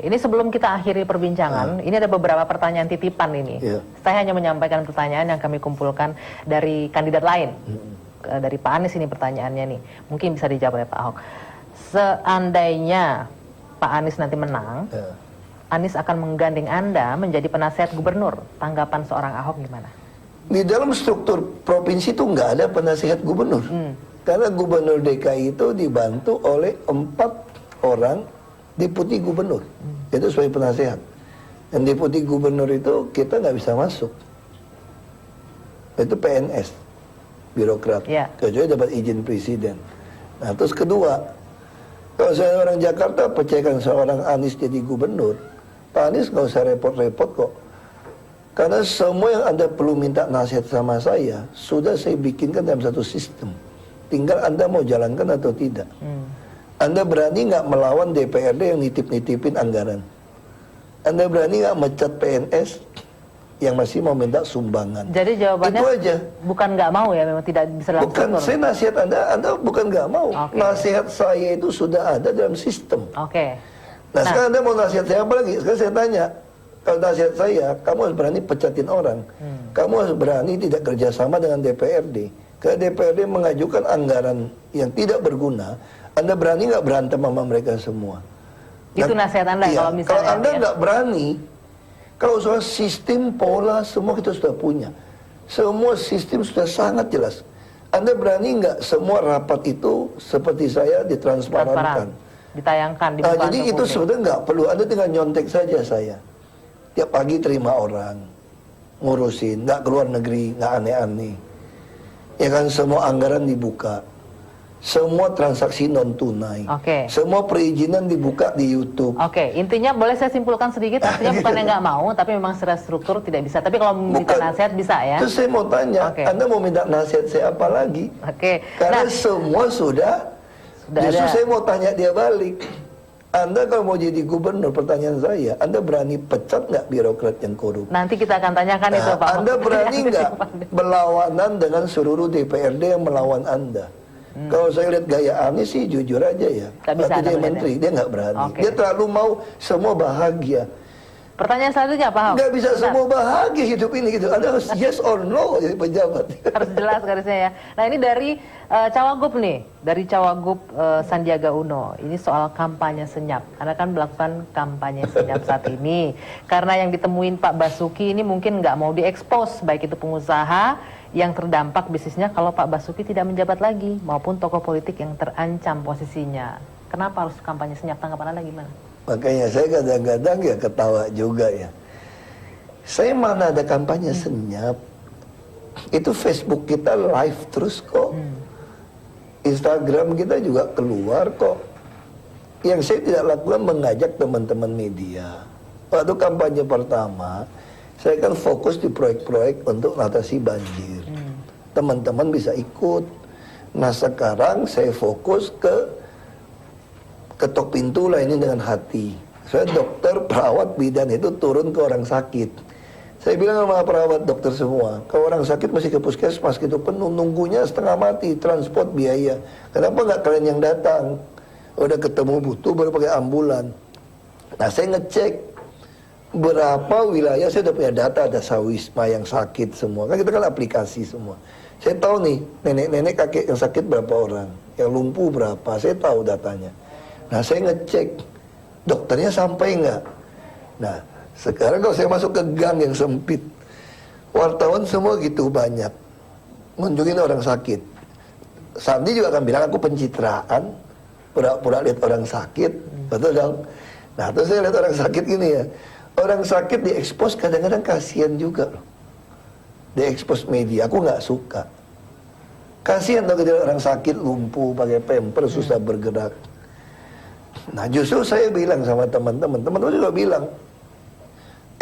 Ini sebelum kita akhiri perbincangan, ini ada beberapa pertanyaan titipan ini. Saya hanya menyampaikan pertanyaan yang kami kumpulkan dari kandidat lain. Dari Pak Anies ini pertanyaannya nih. Mungkin bisa dijawab oleh Pak Ahok. Seandainya Pak Anies nanti menang, Anies akan menggandeng Anda menjadi penasihat gubernur. Tanggapan seorang Ahok gimana? Di dalam struktur provinsi itu nggak ada penasihat gubernur. Karena gubernur DKI itu dibantu oleh 4 orang deputi gubernur. Itu sebagai penasehat. Dan deputi gubernur itu kita nggak bisa masuk. Itu PNS, birokrat. Kecuali dapat izin presiden. Nah terus kedua, kalau saya orang Jakarta percayakan seorang Anies jadi gubernur, Pak Anies nggak usah repot-repot kok. Karena semua yang Anda perlu minta nasihat sama saya, sudah saya bikinkan dalam satu sistem. Tinggal Anda mau jalankan atau tidak. Anda berani nggak melawan DPRD yang nitip-nitipin anggaran? Anda berani nggak mecat PNS yang masih mau minta sumbangan? Jadi jawabannya itu aja. Bukan nggak mau ya, memang tidak bisa langsung. Bukan, saya nasihat Anda bukan nggak mau. Nasihat saya itu sudah ada dalam sistem. Nah sekarang Anda mau nasihat saya apa lagi? Sekarang saya tanya, kalau nasihat saya, kamu harus berani pecatin orang. Kamu harus berani tidak kerjasama dengan DPRD. Karena DPRD mengajukan anggaran yang tidak berguna, Anda berani nggak berantem sama mereka semua? Itu nasihat Anda kalau misalnya. Kalau Anda nggak berani, kalau soal sistem, pola, semua kita sudah punya. Semua sistem sudah sangat jelas. Anda berani nggak semua rapat itu seperti saya ditransparankan? Ditayangkan, jadi itu sebenarnya nggak perlu. Anda tinggal nyontek saja saya. Tiap pagi terima orang, ngurusin, nggak keluar negeri, nggak aneh-aneh. Ya kan semua anggaran dibuka. Semua transaksi non tunai, semua perizinan dibuka di YouTube. Intinya boleh saya simpulkan sedikit, artinya bukan yang nggak mau, tapi memang secara struktur tidak bisa. Tapi kalau minta nasihat bisa ya. Terus saya mau tanya, Anda mau minta nasihat saya apa lagi? Karena semua sudah justru ada. Saya mau tanya dia balik. Anda kalau mau jadi gubernur, pertanyaan saya, Anda berani pecat nggak birokrat yang korup? Nanti kita akan tanyakan itu Pak. Anda berani nggak berlawanan dengan seluruh DPRD yang melawan Anda? Kalau saya lihat gaya Anies sih jujur aja ya. Waktu dia menteri, dia nggak berani. Dia terlalu mau semua bahagia. Pertanyaan selanjutnya Pak Ahok. Nggak bisa semua bahagia hidup ini gitu. Anda harus yes or no jadi pejabat. Harus jelas garisnya ya. Nah ini dari Cawagup nih, dari Cawagup Sandiaga Uno. Ini soal kampanye senyap. Anda kan melakukan kampanye senyap saat ini. Karena yang ditemuin Pak Basuki ini mungkin nggak mau diekspos, baik itu pengusaha yang terdampak bisnisnya kalau Pak Basuki tidak menjabat lagi, maupun tokoh politik yang terancam posisinya. Kenapa harus kampanye senyap? Tanggapan Anda gimana? Makanya saya kadang-kadang ya ketawa juga ya. Saya mana ada kampanye senyap. Itu Facebook kita live terus kok. Instagram kita juga keluar kok. Yang saya tidak lakukan mengajak teman-teman media. Waktu kampanye pertama, saya kan fokus di proyek-proyek untuk atasi banjir. Teman-teman bisa ikut. Nah sekarang saya fokus ke ketok pintu lah ini dengan hati. Saya dokter, perawat, bidan itu turun ke orang sakit. Saya bilang sama perawat dokter semua, kalau orang sakit masih ke puskesmas gitu penuh, nunggunya setengah mati, transport biaya. Kenapa nggak kalian yang datang? Udah ketemu butuh baru pakai ambulan. Nah saya ngecek berapa wilayah, saya udah punya data, ada Sawisma yang sakit semua. Kan kita kan aplikasi semua. Saya tahu nih, nenek-nenek kakek yang sakit berapa orang, yang lumpuh berapa, saya tahu datanya. Nah saya ngecek, dokternya sampai nggak? Nah sekarang kalau saya masuk ke gang yang sempit, wartawan semua gitu banyak, ngunjungin orang sakit. Sandi juga akan bilang aku pencitraan, pura-pura lihat orang sakit, betul dong? Nah terus saya lihat orang sakit gini ya, orang sakit diekspos kadang-kadang kasihan juga loh. Diekspos media, aku nggak suka. Kasihan dong ketika orang sakit lumpuh, pakai pemper, susah bergerak. Nah justru saya bilang sama teman-teman, teman-teman juga bilang,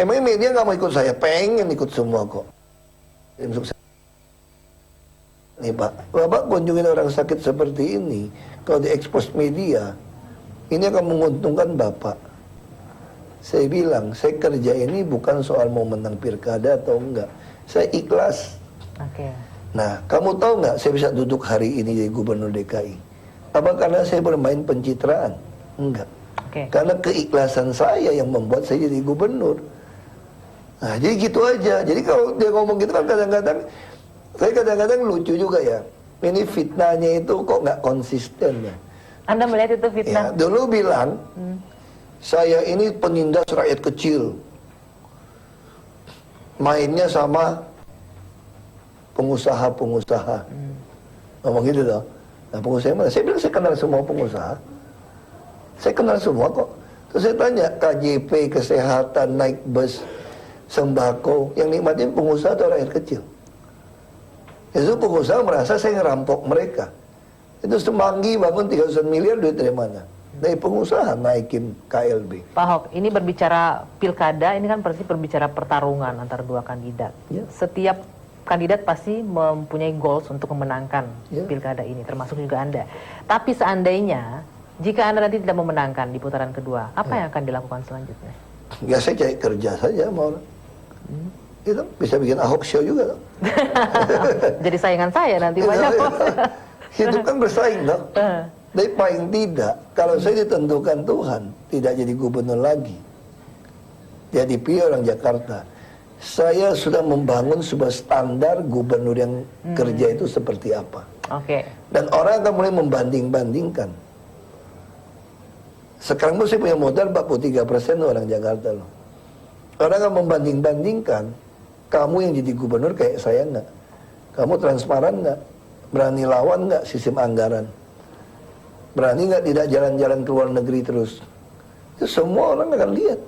emangnya media nggak mau ikut saya? Pengen ikut semua kok. Nih Pak, Bapak kunjungin orang sakit seperti ini, kalau diekspos media, ini akan menguntungkan Bapak. Saya bilang, saya kerja ini bukan soal mau menang pilkada atau enggak. Saya ikhlas. Nah, kamu tahu nggak saya bisa duduk hari ini jadi gubernur DKI? Apa karena saya bermain pencitraan? Enggak. Oke. Karena keikhlasan saya yang membuat saya jadi gubernur. Nah, jadi gitu aja. Jadi kalau dia ngomong gitu kan kadang-kadang, saya kadang-kadang lucu juga ya. Ini fitnahnya itu kok nggak konsisten ya. Anda melihat itu Ya, fitnah? dulu bilang, saya ini penindas rakyat kecil. Mainnya sama pengusaha-pengusaha. Ngomong gitu loh. Nah, pengusaha mana? Saya bilang saya kenal semua pengusaha. Saya kenal semua kok. Terus saya tanya, KJP, kesehatan, naik bus, sembako, yang nikmatin pengusaha atau rakyat kecil? Itu pengusaha merasa saya ngerampok mereka. Itu Semanggi bangun 300 miliar duit dari mana? Dari pengusaha naikin KLB. Pak Ahok, ini berbicara pilkada, ini kan pasti berbicara pertarungan antara dua kandidat. Ya. Setiap kandidat pasti mempunyai goals untuk memenangkan Ya. pilkada ini, termasuk juga Anda. Tapi seandainya, jika Anda nanti tidak memenangkan di putaran kedua, apa yang akan dilakukan selanjutnya? Ya saya cari kerja saja sama orang. Itu bisa bikin Ahok show juga loh. Jadi saingan saya nanti banyak. Hidup kan bersaing loh. Tapi paling tidak, kalau saya ditentukan Tuhan, tidak jadi gubernur lagi. Jadi pilih orang Jakarta. Saya sudah membangun sebuah standar gubernur yang kerja itu seperti apa. Oke. Dan orang akan mulai membanding-bandingkan. Sekarang tuh saya punya modal 43% orang Jakarta loh. Orang akan membanding-bandingkan, kamu yang jadi gubernur kayak saya nggak? Kamu transparan nggak? Berani lawan nggak sistem anggaran? Berani nggak tidak jalan-jalan ke luar negeri terus? Itu semua orang akan lihat.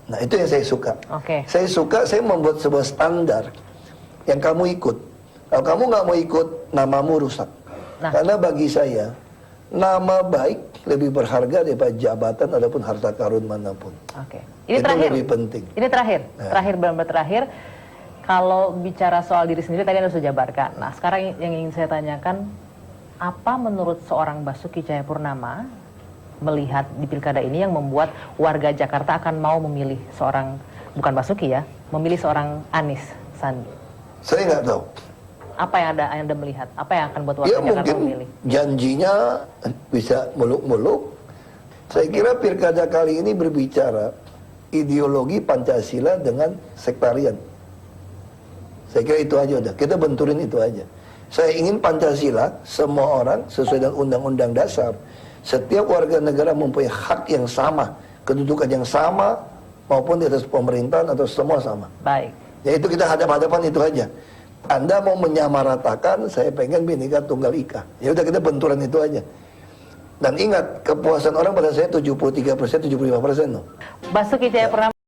Nah itu yang saya suka. Oke. Saya suka, saya membuat sebuah standar yang kamu ikut. Kalau kamu nggak mau ikut, namamu rusak. Nah. Karena bagi saya, nama baik lebih berharga daripada jabatan ataupun harta karun manapun. Oke. Ini Itu terakhir. lebih penting. Ini terakhir. Ya. Terakhir, benar-benar terakhir. Kalau bicara soal diri sendiri, tadi Anda sudah jabarkan. Nah, sekarang yang ingin saya tanyakan, apa menurut seorang Basuki Cahayapurnama melihat di pilkada ini yang membuat warga Jakarta akan mau memilih seorang, bukan Basuki ya, memilih seorang Anies Sandi? Saya nggak tahu. Apa yang Anda melihat? Apa yang akan buat warga Ya Jakarta mungkin memilih? janjinya bisa muluk-muluk. Saya kira pilkada kali ini berbicara ideologi Pancasila dengan sektarian. Saya kira itu aja udah. Kita benturin itu aja. Saya ingin Pancasila, semua orang sesuai dengan Undang-Undang Dasar. Setiap warga negara mempunyai hak yang sama, kedudukan yang sama, maupun di atas pemerintahan atau semua sama. Baik. Ya itu kita hadap-hadapan itu aja. Anda mau menyamaratakan, saya pengen Bhinneka Tunggal Ika. Ya udah kita benturan itu aja. Dan ingat, kepuasan orang pada saya 73%, 75% loh. Basuki Cahayapurnama